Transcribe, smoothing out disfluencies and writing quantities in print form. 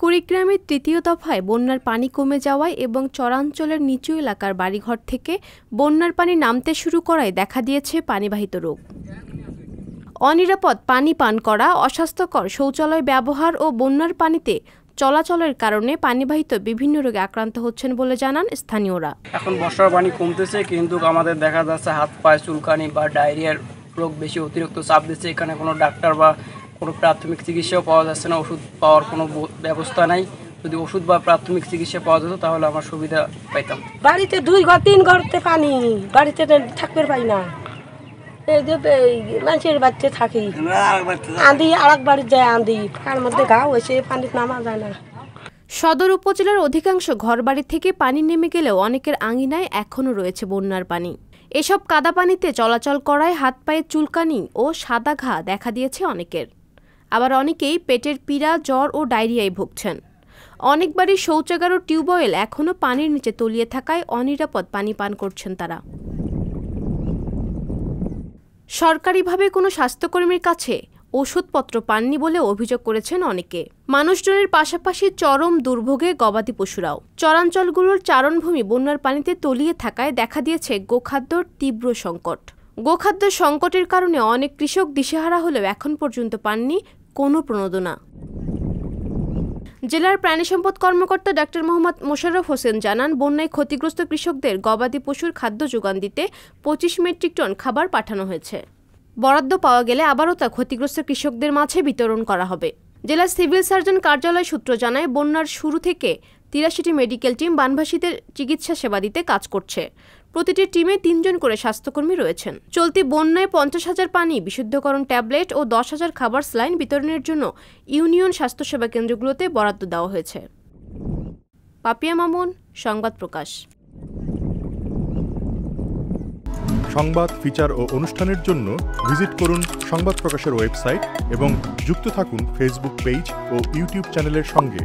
কুড়িগ্রামের তৃতীয় দফায় বন্যার পানি কমে যাওয়ায় এবং চরাঞ্চলের নিচু এলাকার বাড়িঘর থেকে বন্যার পানি নামতে শুরু করায় দেখা দিয়েছে পানিবাহিত রোগ। অনিরাপদ পানি পান করা, অস্বাস্থ্যকর শৌচালয় ব্যবহার ও বন্যার পানিতে চলাচলের কারণে পানিবাহিত বিভিন্ন রোগে আক্রান্ত হচ্ছেন বলে জানান স্থানীয়রা। এখন বর্ষার পানি কমতেছে, কিন্তু আমাদের দেখা যাচ্ছে হাত পায়ে চুলকানি বা ডায়রিয়ার রোগ বেশি অতিরিক্ত চাপ দিচ্ছে। এখানে কোনো ডাক্তার বা কোনো প্রাথমিক চিকিৎসাও পাওয়া যাচ্ছে না, ওষুধ পাওয়ার কোনো ব্যবস্থা নাই। যদি ওষুধ বা প্রাথমিক চিকিৎসা পাওয়া যেত তাহলে আমার সুবিধা পাইতাম। বাড়িতে 2 ঘর 3 ঘরতে পানি, বাড়িতে থাকতে পাই না। এই যে মানুষের বাড়িতে থাকি, আঁধি আরেক বাড়ি যায়, আঁধি তার মধ্যে গাও এসে পানি নামা যায় না। সদর উপজেলার অধিকাংশ ঘরবাড়ি থেকে পানি নেমে গেলেও অনেকের আঙিনায় এখনও রয়েছে বন্যার পানি। এসব কাদা পানিতে চলাচল করায় হাত পায়ে চুলকানি ও সাদা ঘা দেখা দিয়েছে অনেকের। আবার অনেকেই পেটের পীড়া, জ্বর ও ডায়রিয়ায় ভুগছেন। অনেক বাড়ির শৌচাগার ও টিউবওয়েল এখনও পানির নিচে তলিয়ে থাকায় অনিরাপদ পানি পান করছেন তারা। সরকারিভাবে কোনো স্বাস্থ্যকর্মীর কাছে ওষুধপত্র পাননি বলে অভিযোগ করেছেন অনেকে। মানুষজনের পাশাপাশি চরম দুর্ভোগে গবাদি পশুরাও। চরাঞ্চলগুলোর চারণভূমি বন্যার পানিতে তলিয়ে থাকায় দেখা দিয়েছে গোখাদ্যর তীব্র সংকট। গোখাদ্য সংকটের কারণে অনেক কৃষক দিশেহারা হলেও এখন পর্যন্ত পাননি কোনো প্রণোদনা। জেলার প্রাণী সম্পদ কর্মকর্তা ডাক্তার মোহাম্মদ মোশাররফ হোসেন জানান, বন্যায় ক্ষতিগ্রস্ত কৃষকদের গবাদি পশুর খাদ্য যোগান দিতে 25 মেট্রিক টন খাবার পাঠানো হয়েছে। বরাদ্দ পাওয়া গেলে আবারও তা ক্ষতিগ্রস্ত কৃষকদের মাঝে বিতরণ করা হবে। জেলার সিভিল সার্জন কার্যালয় সূত্র জানায়, বন্যার শুরু থেকে 83টি মেডিকেল টিম বানভাসীদের চিকিৎসা সেবা দিতে কাজ করছে। প্রতিটি টিমে 3 জন করে স্বাস্থ্যকর্মী রয়েছেন। চলতি বন্যায় 50,000 পানি বিশুদ্ধকরণ ট্যাবলেট ও 10,000 খাবার স্লাইন বিতরণের জন্য ইউনিয়ন স্বাস্থ্যসেবা কেন্দ্রগুলোতে বরাদ্দ দেওয়া হয়েছে। পাপিয়া মামুন, সংবাদ প্রকাশ। সংবাদ, ফিচার ও অনুষ্ঠানের জন্য ভিজিট করুন সংবাদ প্রকাশের ওয়েবসাইট এবং যুক্ত থাকুন ফেসবুক পেজ ও ইউটিউব চ্যানেলের সঙ্গে।